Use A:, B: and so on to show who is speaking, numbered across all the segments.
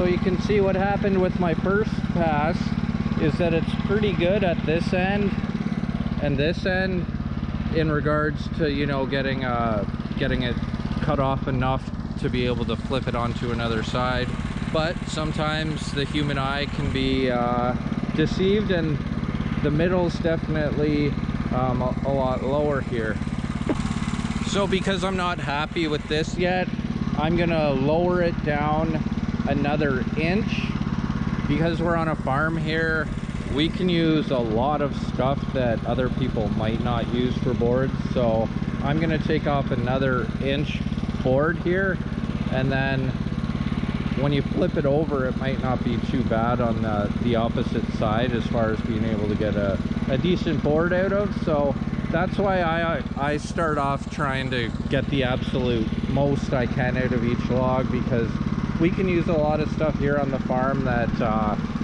A: you can see what happened with my first pass is that it's pretty good at this end and this end in regards to, you know, getting it cut off enough to be able to flip it onto another side. But sometimes the human eye can be deceived, and the middle's definitely a lot lower here. So because I'm not happy with this yet, I'm gonna lower it down another inch. Because we're on a farm here, we can use a lot of stuff that other people might not use for boards. So I'm gonna take off another inch board here, and then when you flip it over, it might not be too bad on the opposite side as far as being able to get a decent board out of. So that's why I start off trying to get the absolute most I can out of each log, because we can use a lot of stuff here on the farm that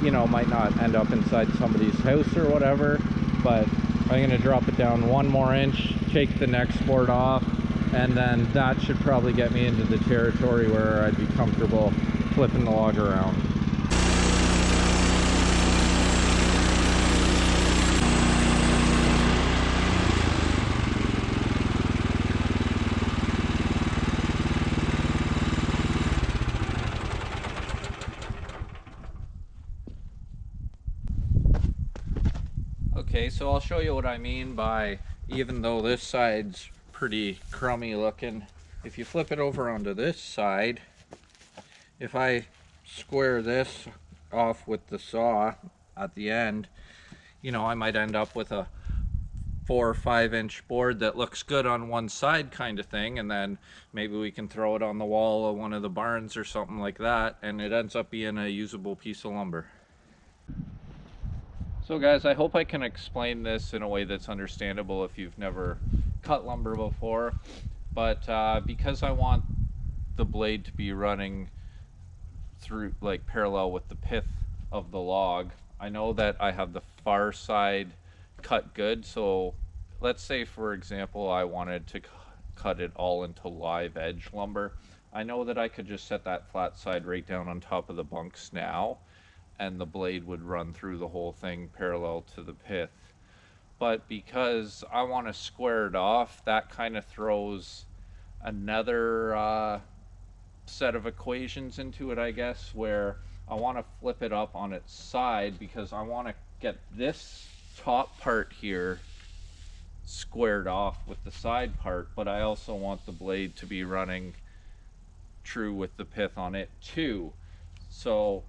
A: you know, might not end up inside somebody's house or whatever. But I'm going to drop it down one more inch, take the next board off, and then that should probably get me into the territory where I'd be comfortable flipping the log around. Okay, so I'll show you what I mean by, even though this side's pretty crummy looking, if you flip it over onto this side, if I square this off with the saw at the end, you know, I might end up with a 4 or 5 inch board that looks good on one side kind of thing, and then maybe we can throw it on the wall of one of the barns or something like that, and it ends up being a usable piece of lumber. So guys, I hope I can explain this in a way that's understandable if you've never cut lumber before. But because I want the blade to be running through, like, parallel with the pith of the log, I know that I have the far side cut good. So let's say, for example, I wanted to cut it all into live edge lumber. I know that I could just set that flat side right down on top of the bunks now, and the blade would run through the whole thing parallel to the pith. But because I want to square it off, that kind of throws another set of equations into it, I guess, where I want to flip it up on its side, because I want to get this top part here squared off with the side part, but I also want the blade to be running true with the pith on it too. So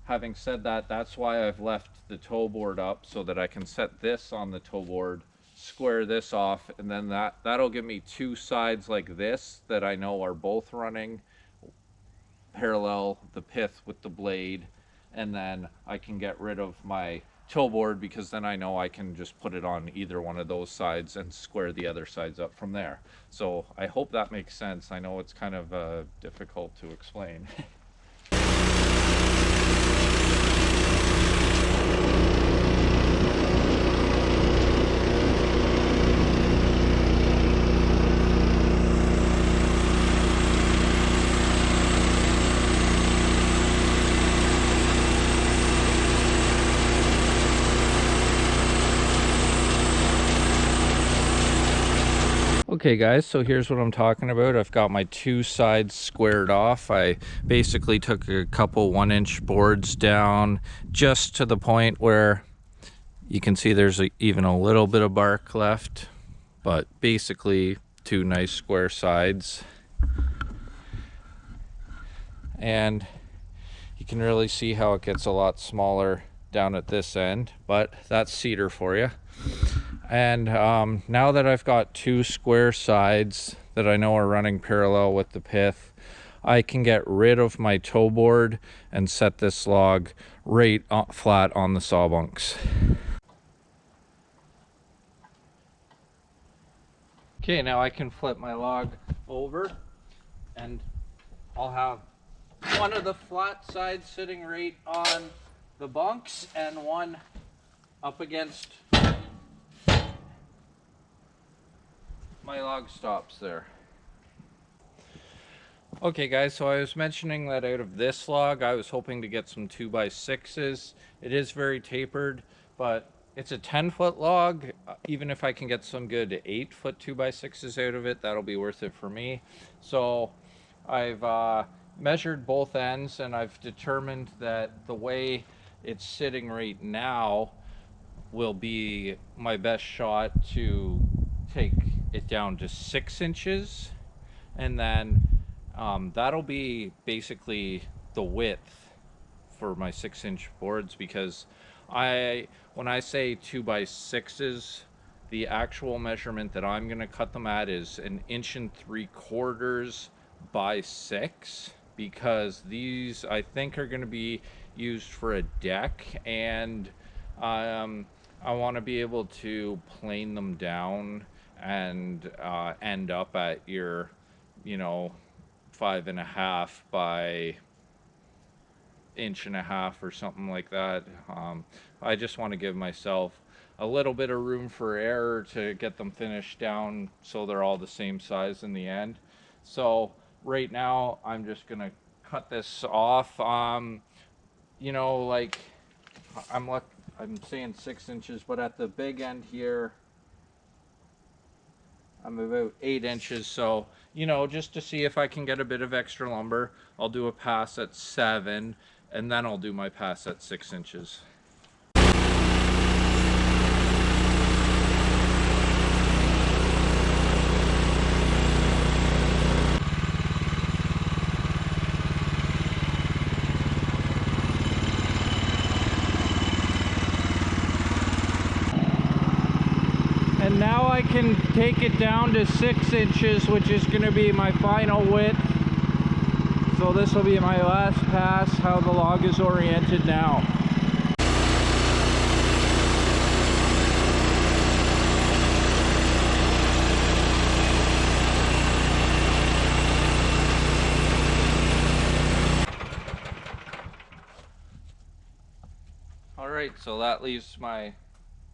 A: having said that, that's why I've left the toe board up, so that I can set this on the toe board, square this off, and then that'll give me two sides like this that I know are both running parallel the pith with the blade, and then I can get rid of my toe board, because then I know I can just put it on either one of those sides and square the other sides up from there. So I hope that makes sense. I know it's kind of difficult to explain. Okay guys, so here's what I'm talking about. I've got my two sides squared off. I basically took a couple 1-inch boards down just to the point where you can see there's even a little bit of bark left, but basically two nice square sides. And you can really see how it gets a lot smaller down at this end, but that's cedar for you. And now that I've got two square sides that I know are running parallel with the pith, I can get rid of my toe board and set this log right flat on the saw bunks. Okay, now I can flip my log over, and I'll have one of the flat sides sitting right on the bunks and one up against my log stops there. Okay guys, so I was mentioning that out of this log, I was hoping to get some 2x6s. It is very tapered, but it's a 10-foot log. Even if I can get some good 8-foot 2x6s out of it, that'll be worth it for me. So I've measured both ends, and I've determined that the way it's sitting right now will be my best shot to take it down to 6 inches, and then that'll be basically the width for my 6-inch boards, because when I say 2x6s, the actual measurement that I'm gonna cut them at is 1.75 by 6, because these I think are gonna be used for a deck, and I want to be able to plane them down and end up at your, you know, 5.5 by 1.5 inches or something like that. I just want to give myself a little bit of room for error to get them finished down so they're all the same size in the end. So right now I'm just gonna cut this off. You know, like I'm saying 6 inches, but at the big end here I'm about 8 inches. So, you know, just to see if I can get a bit of extra lumber, I'll do a pass at 7, and then I'll do my pass at 6 inches. And now I can take it down to 6 inches, which is going to be my final width. So this will be my last pass, how the log is oriented now. Alright, so that leaves my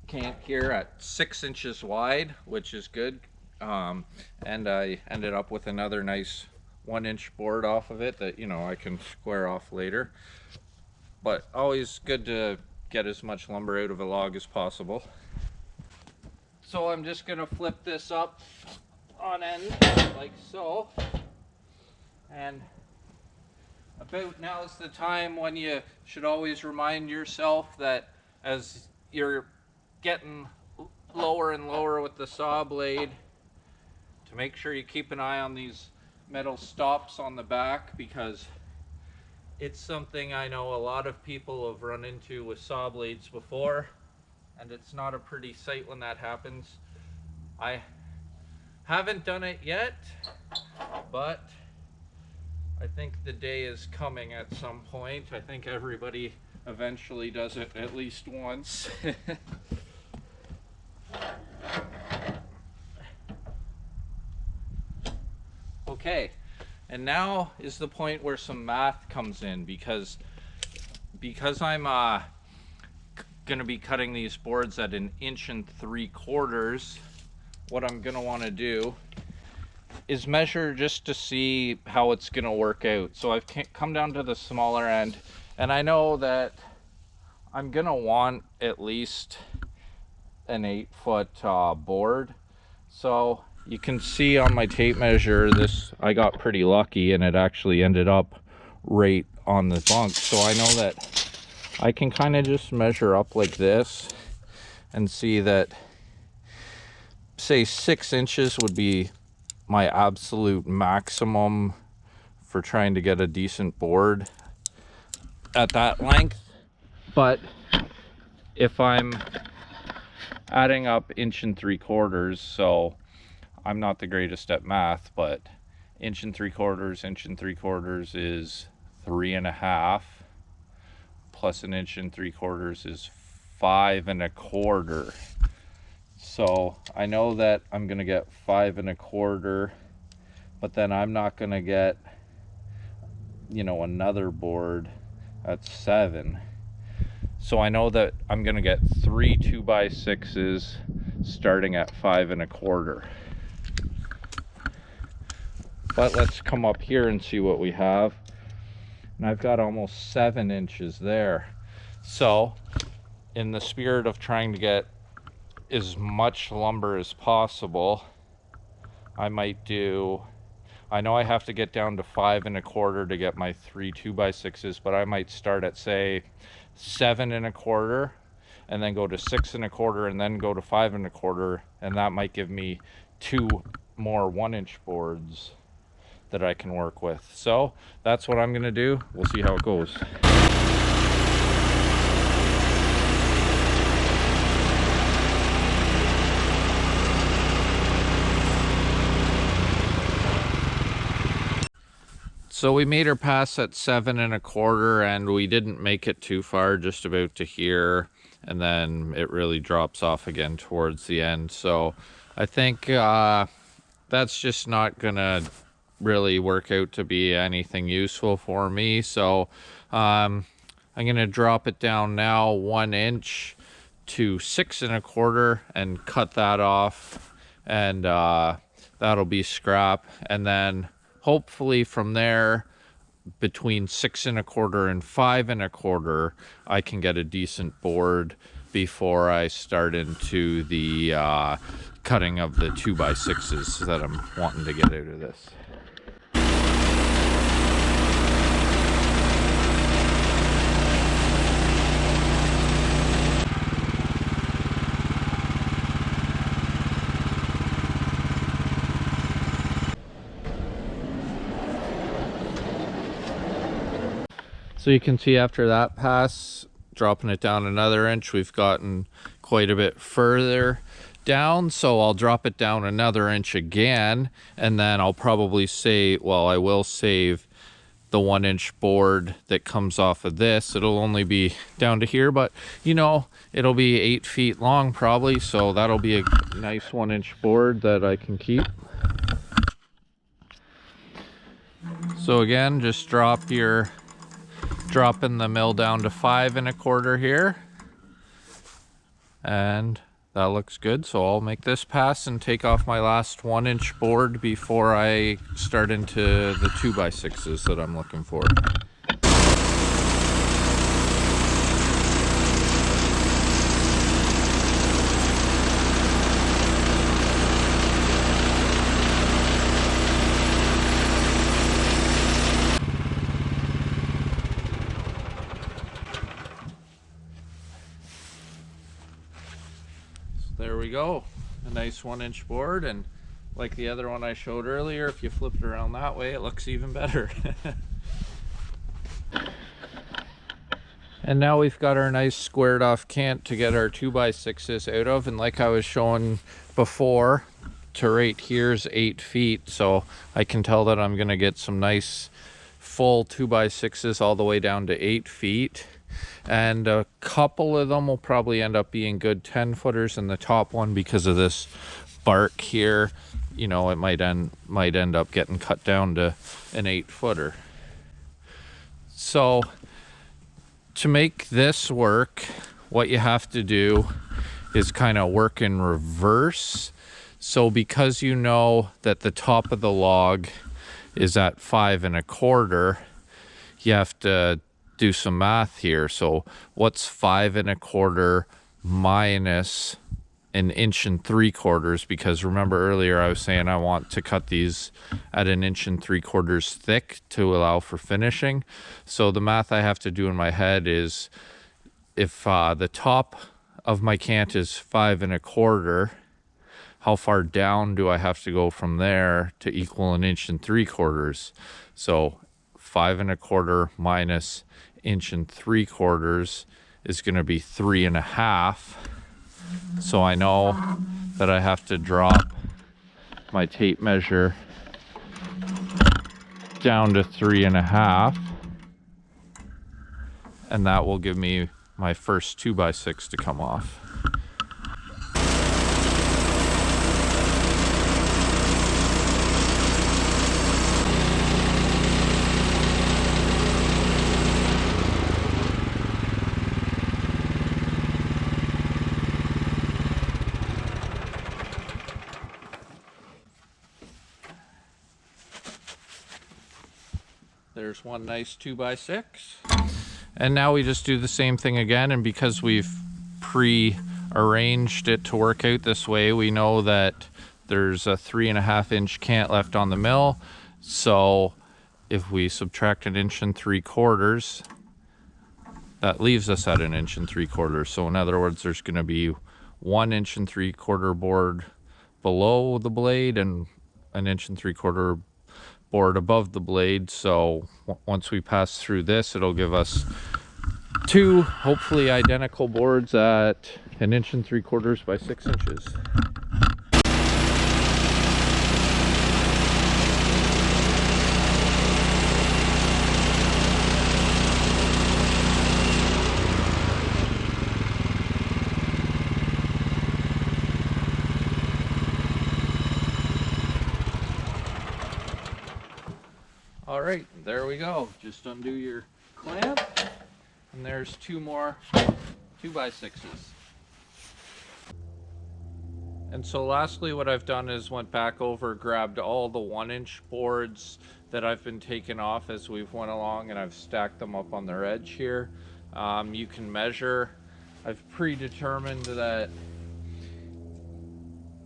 A: cant here at 6 inches wide, which is good. And I ended up with another nice 1-inch board off of it that, you know, I can square off later. But always good to get as much lumber out of a log as possible. So I'm just gonna flip this up on end like so, and about now is the time when you should always remind yourself that as you're getting lower and lower with the saw blade, to make sure you keep an eye on these metal stops on the back, because it's something I know a lot of people have run into with saw blades before, and it's not a pretty sight when that happens. I haven't done it yet, but I think the day is coming at some point. I think everybody eventually does it at least once. Okay, and now is the point where some math comes in, because I'm gonna be cutting these boards at 1.75 inches. What I'm gonna want to do is measure just to see how it's gonna work out. So I've come down to the smaller end, and I know that I'm gonna want at least an 8-foot board. So you can see on my tape measure, this, I got pretty lucky and it actually ended up right on the bunk. So I know that I can kind of just measure up like this and see that, say 6 inches would be my absolute maximum for trying to get a decent board at that length. But if I'm adding up 1.75 inches, so I'm not the greatest at math, but 1.75 inches is 3.5, plus 1.75 inches is 5.25. So I know that I'm gonna get 5.25, but then I'm not gonna get, you know, another board at 7. So I know that I'm gonna get 3 2x6s starting at 5.25. But let's come up here and see what we have. And I've got almost 7 inches there. So in the spirit of trying to get as much lumber as possible, I might do, I know I have to get down to 5 1/4 to get my 3 2x6s, but I might start at, say, 7 1/4 and then go to 6 1/4 and then go to 5 1/4, and that might give me 2 more 1-inch boards that I can work with. So that's what I'm gonna do. We'll see how it goes. So we made our pass at 7 1/4 and we didn't make it too far, just about to here, and then it really drops off again towards the end. So I think that's just not gonna really work out to be anything useful for me. So I'm gonna drop it down now 1 inch to 6 1/4 and cut that off, and that'll be scrap. And then hopefully from there, between 6 1/4 and 5 1/4, I can get a decent board before I start into the cutting of the 2x6s that I'm wanting to get out of this. So you can see after that pass, dropping it down another inch, we've gotten quite a bit further down. So I'll drop it down another inch again, and then I'll probably save, well, I will save the 1-inch board that comes off of this. It'll only be down to here, but you know, it'll be 8 feet long probably. So that'll be a nice 1-inch board that I can keep. So again, just dropping the mill down to 5 1/4 here, and that looks good. So I'll make this pass and take off my last 1-inch board before I start into the 2x6s that I'm looking for. There we go, a nice 1-inch board, and like the other one I showed earlier, if you flip it around that way, it looks even better. And now we've got our nice squared off cant to get our 2x6s out of, and like I was showing before, to right here's 8 feet, so I can tell that I'm gonna get some nice full 2x6s all the way down to 8 feet. And a couple of them will probably end up being good 10-footers, and the top one, because of this bark here, you know, it might end up getting cut down to an 8-footer. So to make this work, what you have to do is kind of work in reverse. So because you know that the top of the log is at 5 1/4, you have to do some math here. So what's 5 1/4 minus 1 3/4 inches? Because remember earlier I was saying I want to cut these at 1 3/4 inches thick to allow for finishing. So the math I have to do in my head is, if the top of my cant is 5 1/4, how far down do I have to go from there to equal 1 3/4 inches? So 5 1/4 minus 1 3/4 inches is going to be 3.5. So I know that I have to drop my tape measure down to 3.5, and that will give me my first 2x6 to come off. There's one nice 2x6. And now we just do the same thing again, and because we've pre-arranged it to work out this way, we know that there's a 3.5 inch cant left on the mill. So if we subtract 1.75 inches, that leaves us at 1.75 inches. So in other words, there's going to be 1.75 inch board below the blade and 1.75 inch board above the blade. So once we pass through this, it'll give us two hopefully identical boards at 1.75 inches by 6 inches. All right, there we go. Just undo your clamp, and there's two more 2x6s. And so lastly, what I've done is went back over, grabbed all the 1-inch boards that I've been taking off as we've went along, and I've stacked them up on their edge here. You can measure. I've predetermined that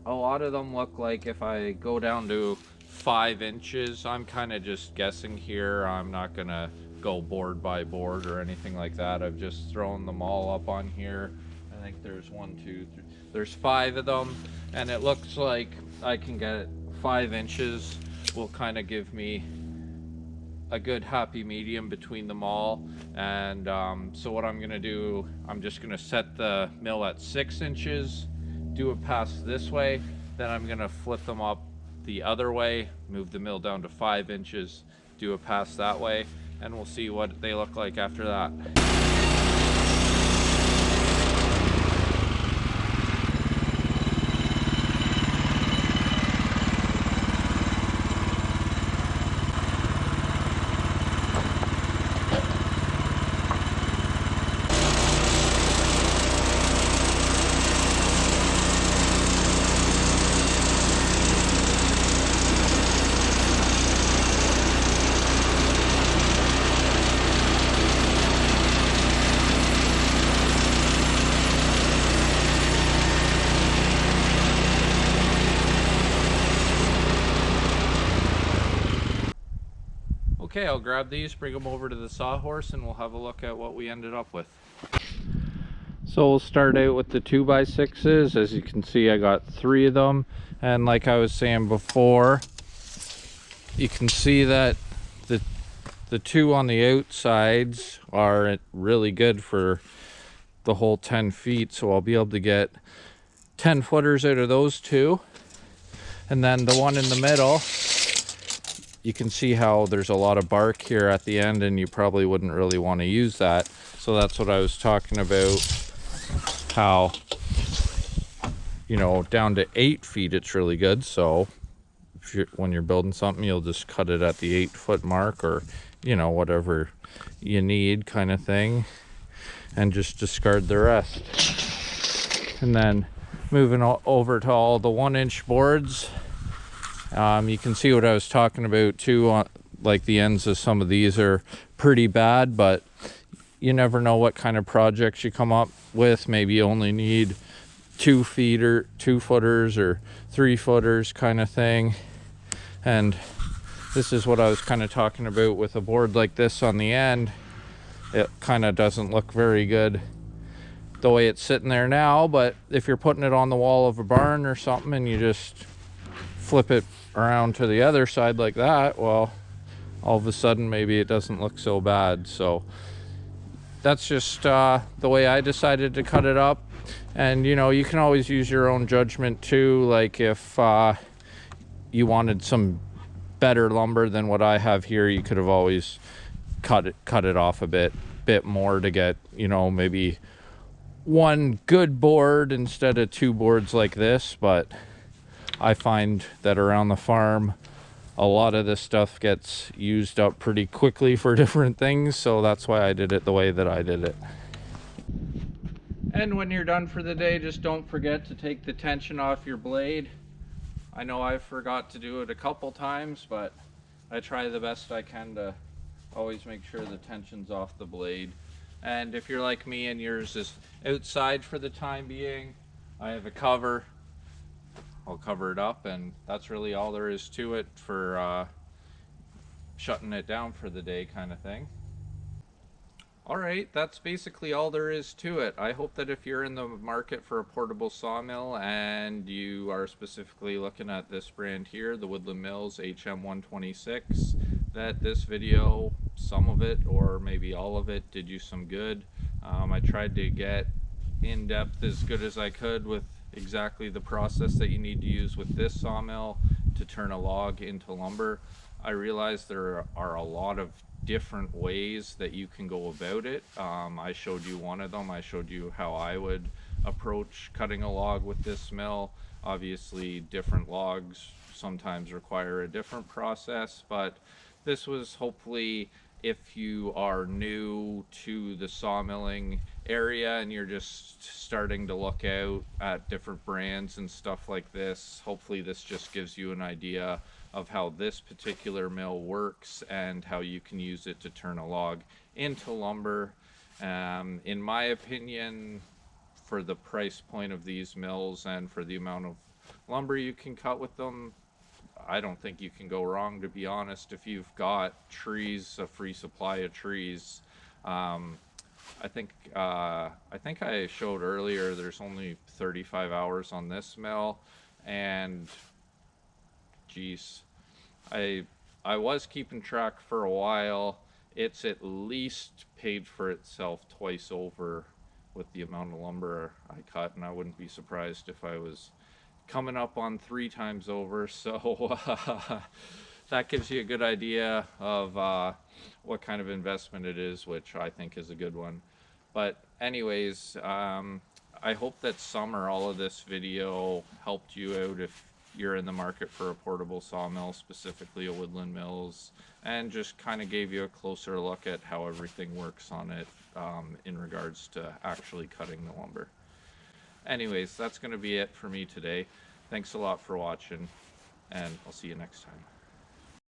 A: a lot of them look like if I go down to 5 inches, I'm kind of just guessing here. I'm not gonna go board by board or anything like that. I've just thrown them all up on here. I think there's 1, 2, 3, there's 5 of them, and it looks like I can get 5 inches will kind of give me a good happy medium between them all. And so what I'm gonna do, I'm just gonna set the mill at 6 inches, do a pass this way, then I'm gonna flip them up the other way, move the mill down to 5 inches, do a pass that way, and we'll see what they look like after that. Okay, I'll grab these, bring them over to the sawhorse, and we'll have a look at what we ended up with. So we'll start out with the 2x6s. As you can see, I got 3 of them, and like I was saying before, you can see that the 2 on the outsides are really good for the whole 10 feet, so I'll be able to get 10 footers out of those 2. And then the one in the middle, you can see how there's a lot of bark here at the end, and you probably wouldn't really want to use that. So that's what I was talking about, how, you know, down to 8 feet it's really good. So if when you're building something, you'll just cut it at the 8-foot mark, or, you know, whatever you need kind of thing, and just discard the rest. And then moving over to all the 1-inch boards, you can see what I was talking about too. Like the ends of some of these are pretty bad, but you never know what kind of projects you come up with. Maybe you only need 2 feet or 2 footers or 3 footers kind of thing. And this is what I was kind of talking about with a board like this on the end. It kind of doesn't look very good the way it's sitting there now, but if you're putting it on the wall of a barn or something and you just flip it around to the other side like that, well, all of a sudden maybe it doesn't look so bad. So that's just the way I decided to cut it up. And you know, you can always use your own judgment too. Like if you wanted some better lumber than what I have here, you could have always cut it off a bit more to get, you know, maybe 1 good board instead of 2 boards like this. But I find that around the farm, a lot of this stuff gets used up pretty quickly for different things, so that's why I did it the way that I did it. And when you're done for the day, just don't forget to take the tension off your blade. I know I forgot to do it a couple times, but I try the best I can to Always make sure the tension's off the blade. And if you're like me and yours is outside for the time being, I have a cover. I'll cover it up, and that's really all there is to it for shutting it down for the day kind of thing. Alright, that's basically all there is to it. I hope that if you're in the market for a portable sawmill and you are specifically looking at this brand here, the Woodland Mills HM126, that this video, some of it or maybe all of it, did you some good. I tried to get in depth as good as I could with exactly the process that you need to use with this sawmill to turn a log into lumber. I realized there are a lot of different ways that you can go about it. I showed you one of them. I showed you how I would approach cutting a log with this mill. Obviously, different logs sometimes require a different process, but this was hopefully, if you are new to the sawmilling area and you're just starting to look out at different brands and stuff like this, hopefully this just gives you an idea of how this particular mill works and how you can use it to turn a log into lumber. In my opinion, for the price point of these mills and for the amount of lumber you can cut with them, I don't think you can go wrong, to be honest. If you've got trees, a free supply of trees, I think I showed earlier there's only 35 hours on this mill, and geez, I was keeping track for a while. It's at least paid for itself twice over with the amount of lumber I cut, and I wouldn't be surprised if I was coming up on 3 times over. So that gives you a good idea of what kind of investment it is, which I think is a good one. But anyways, I hope that some or all of this video helped you out if you're in the market for a portable sawmill, specifically a Woodland Mills, and just kind of gave you a closer look at how everything works on it in regards to actually cutting the lumber. Anyways, that's going to be it for me today. Thanks a lot for watching, and I'll see you next time.